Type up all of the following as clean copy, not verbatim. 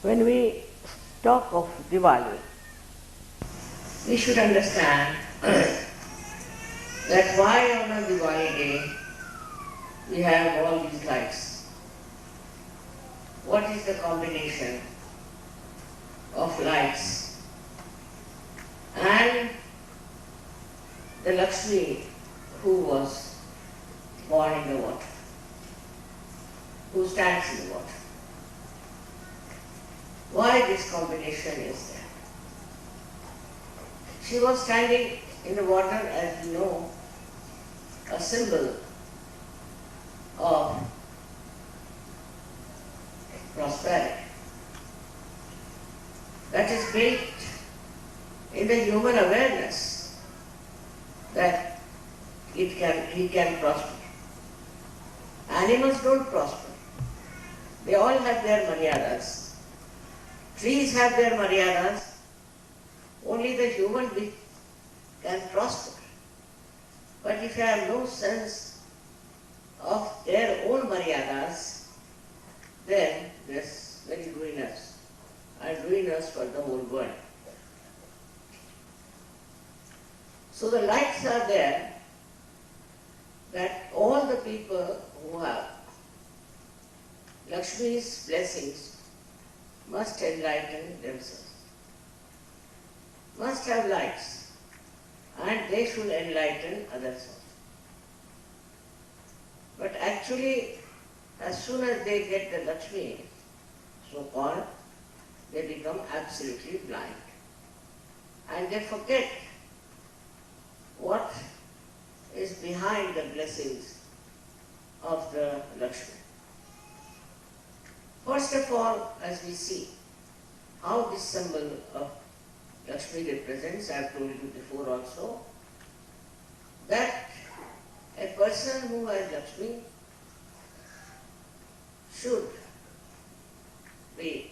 When we talk of Diwali, we should understand that why on a Diwali day we have all these lights. What is the combination of lights and the Lakshmi who was born in the water, who stands in the water? Why this combination is there? She was standing in the water, as you know, a symbol of prosperity that is built in the human awareness that he can prosper. Animals don't prosper. They all have their maryadas. Trees have their maryadas. Only the human being can prosper. But if you have no sense of their own maryadas, then this very ruinous and ruinous for the whole world. So the lights are there that all the people who have Lakshmi's blessings must enlighten themselves, must have lights, and they should enlighten others also. But actually, as soon as they get the Lakshmi, so-called, they become absolutely blind. And they forget what is behind the blessings of the Lakshmi. First of all, as we see how this symbol of Lakshmi represents, I have told you before also, that a person who has Lakshmi should be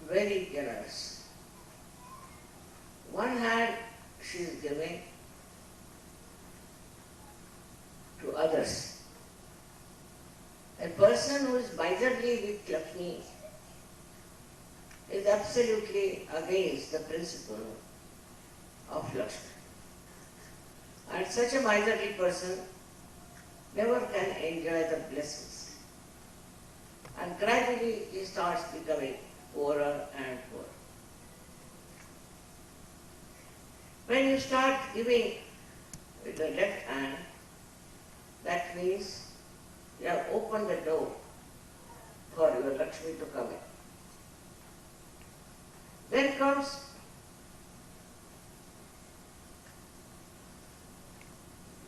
very generous. One hand she is giving to others. A person who is miserly with Lakshmi is absolutely against the principle of Lakshmi. And such a miserly person never can enjoy the blessings. And gradually he starts becoming poorer and poorer. When you start giving with the left hand, that means you have opened the door for your Lakshmi to come in. Then comes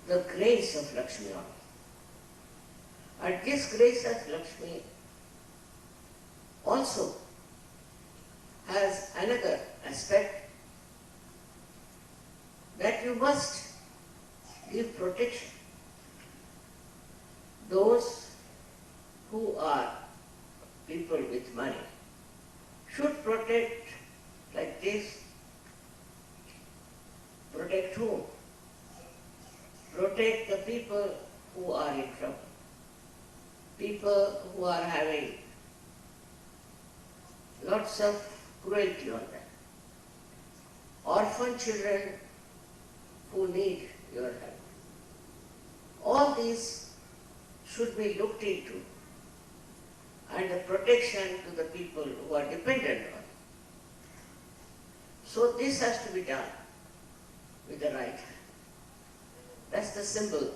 the grace of Lakshmi on. And this grace of Lakshmi also has another aspect, that you must give protection. Those who are people with money should protect like this. Protect whom? Protect the people who are in trouble. People who are having lots of cruelty on them. Orphan children who need your help. All these should be looked into, and the protection to the people who are dependent on it. So this has to be done with the right hand. That's the symbol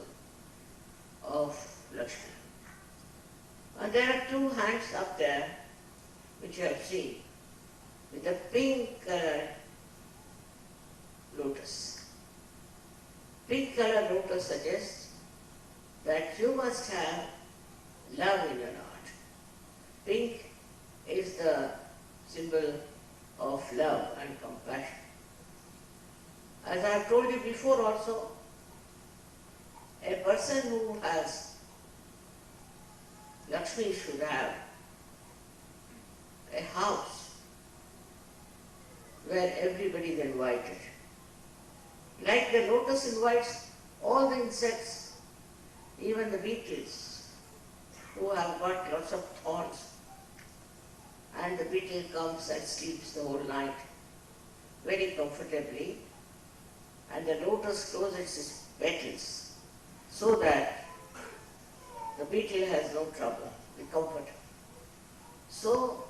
of Lakshmi. And there are two hands up there, which you have seen, with a pink colored lotus. Pink colored lotus suggests that you must have love in your heart. Pink is the symbol of love and compassion. As I have told you before also, a person who has Lakshmi should have a house where everybody is invited. Like the lotus invites all the insects, even the beetles who have got lots of thorns, and the beetle comes and sleeps the whole night very comfortably, and the lotus closes its petals so that the beetle has no trouble, be comfortable. So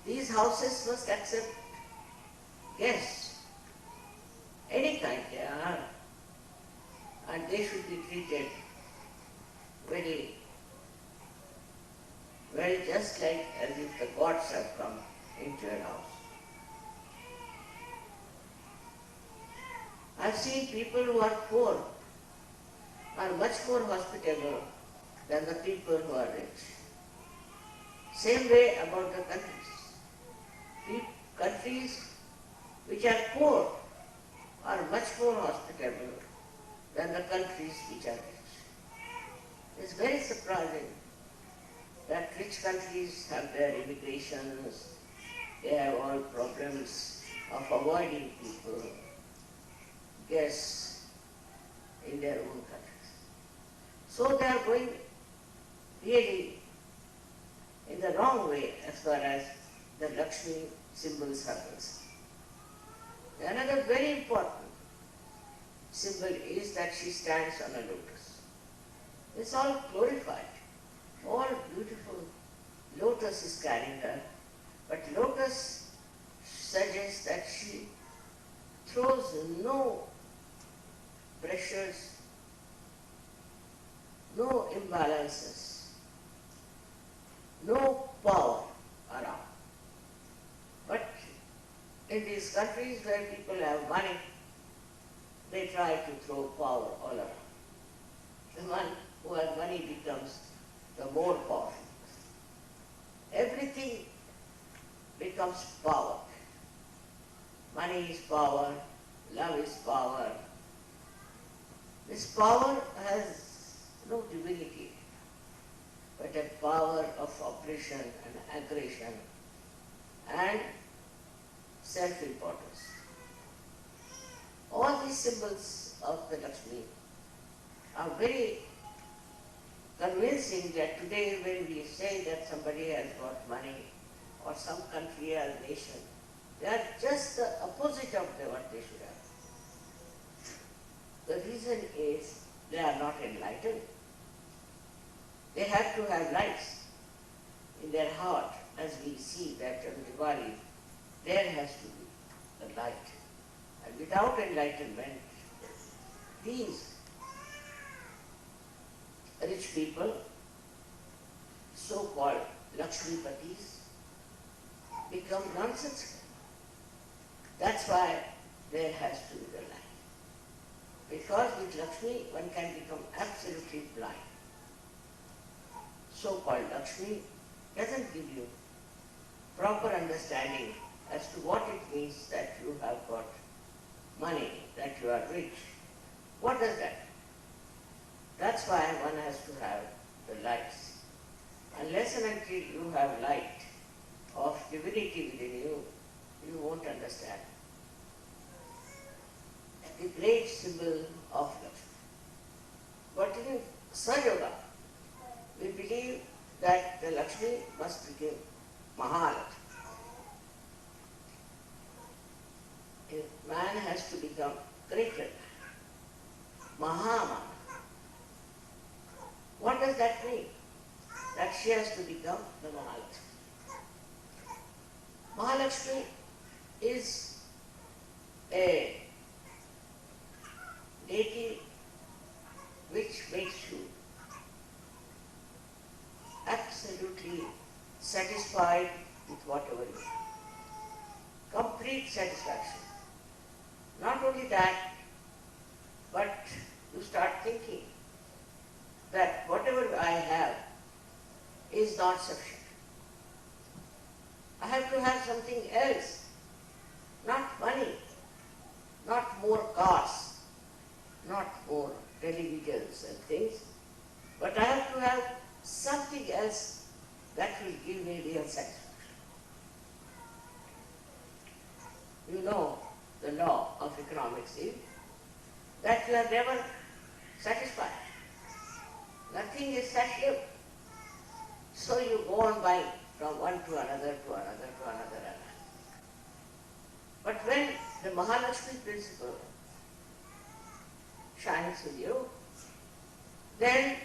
these houses must accept guests, any kind they are, and they should be treated very well, just like as if the gods have come into your house. I've seen people who are poor are much more hospitable than the people who are rich. Same way about the countries. Countries which are poor are much more hospitable than the countries which are rich. It's very surprising that rich countries have their immigrations, they have all problems of avoiding people, guests in their own countries. So they are going really in the wrong way as far as the Lakshmi symbols are concerned. Another very important symbol is that she stands on a lotus. It's all glorified. All beautiful. Lotus is carrying her, but lotus suggests that she throws no pressures, no imbalances, no power around. But in these countries where people have money, they try to throw power all around. The one who has money becomes the more powerful. Everything becomes power. Money is power, love is power. This power has no divinity, but a power of oppression and aggression and self-importance. All these symbols of the Lakshmi are very convincing that today when we say that somebody has got money or some country or nation, they are just the opposite of what they should have. The reason is they are not enlightened. They have to have lights in their heart, as we see that on Diwali, there has to be a light. And without enlightenment, these rich people, so-called Lakshmipatis, become nonsensical. That's why there has to be the light. Because with Lakshmi, one can become absolutely blind. So-called Lakshmi doesn't give you proper understanding as to what it means that you have got money, that you are rich. What does that mean? That's why one has to have the lights. Unless and until you have light of divinity within you, you won't understand the great symbol of Lakshmi. But in Sahaja Yoga, we believe that the Lakshmi must become Mahalakshmi. A man has to become greater, Mahamana. What does that mean? That she has to become the Mahalakshmi. Mahalakshmi is a deity which makes you absolutely satisfied with whatever you do. Complete satisfaction. Not only that, but you start thinking that whatever I have is not sufficient. I have to have something else, not money, not more cars, not more televisions and things, but I have to have something else that will give me real satisfaction. You know the law of economics is that you are never satisfied. Nothing is satisfied. So you go on buying from one to another, to another, to another, another. But when the Mahalakshmi principle shines with you, then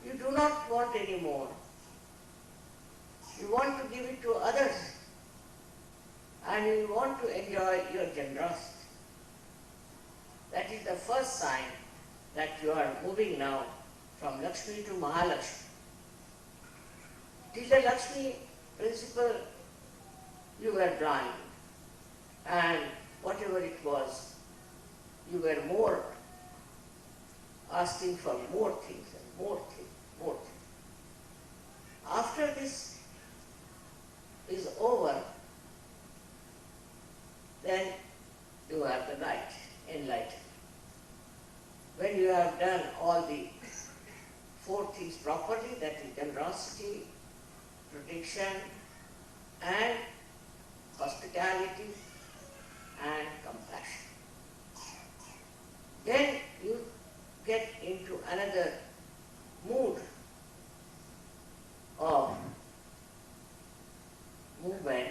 you do not want any more. You want to give it to others, and you want to enjoy your generosity. That is the first sign that you are moving now from Lakshmi to Mahalakshmi. Till the Lakshmi principle, you were blind, and whatever it was, you were more asking for more things and more things, more things. After this is over, then you are the light, enlightened. When you have done all the four things properly, that is generosity, protection, and hospitality, and compassion, then you get into another mood of movement,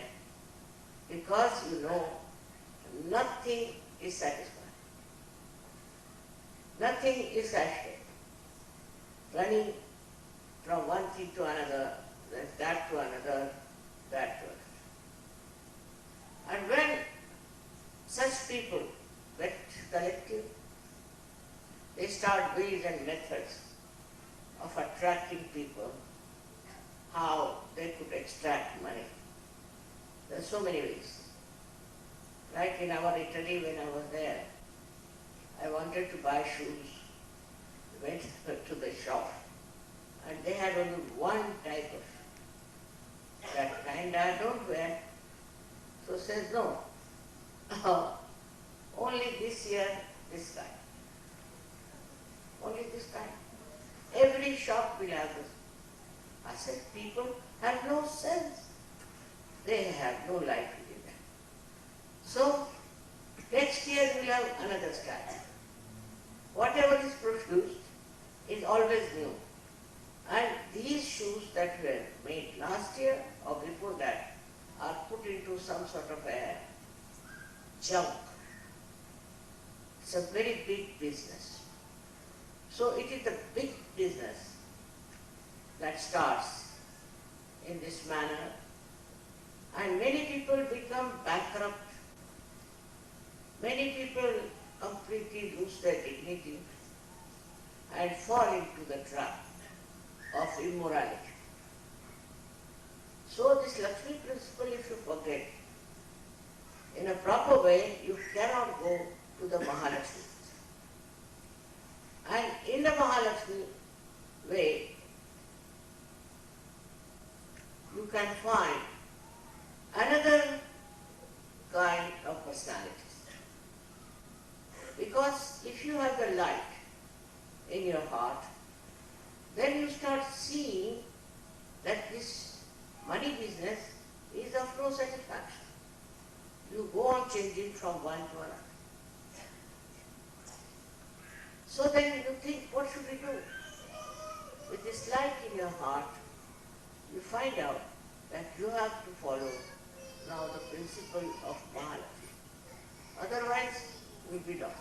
because you know nothing is satisfied. Nothing is satisfied. Running from one thing to another, then that to another, that to another. And when such people get collective, they start ways and methods of attracting people, how they could extract money. There are so many ways. Like in our Italy, when I was there, I wanted to buy shoes. Went to the shop, and they had only one type of that kind I don't wear. So says, no, only this year, this kind. Only this kind. Every shop will have this. I said, people have no sense. They have no life within them. So, next year we'll have another style. Whatever is produced is always new. And these shoes that were made last year or before that are put into some sort of a junk. It's a very big business. So it is the big business that starts in this manner, and many people become bankrupt. Many people completely lose their dignity and fall into the trap of immorality. So this Lakshmi principle, if you forget, in a proper way, you cannot go to the Mahalakshmi. And in the Mahalakshmi way, you can find another kind of personalities. Because if you have the light in your heart, then you start seeing that this money business is of no satisfaction. You go on changing from one to another. So then you think, what should we do? With this light in your heart, you find out that you have to follow now the principle of Mahalakshmi. Otherwise, you will be lost.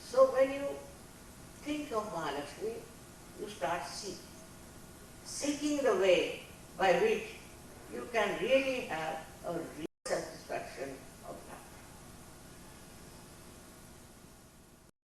So when you think of Mahalakshmi, you start seeking the way by which you can really have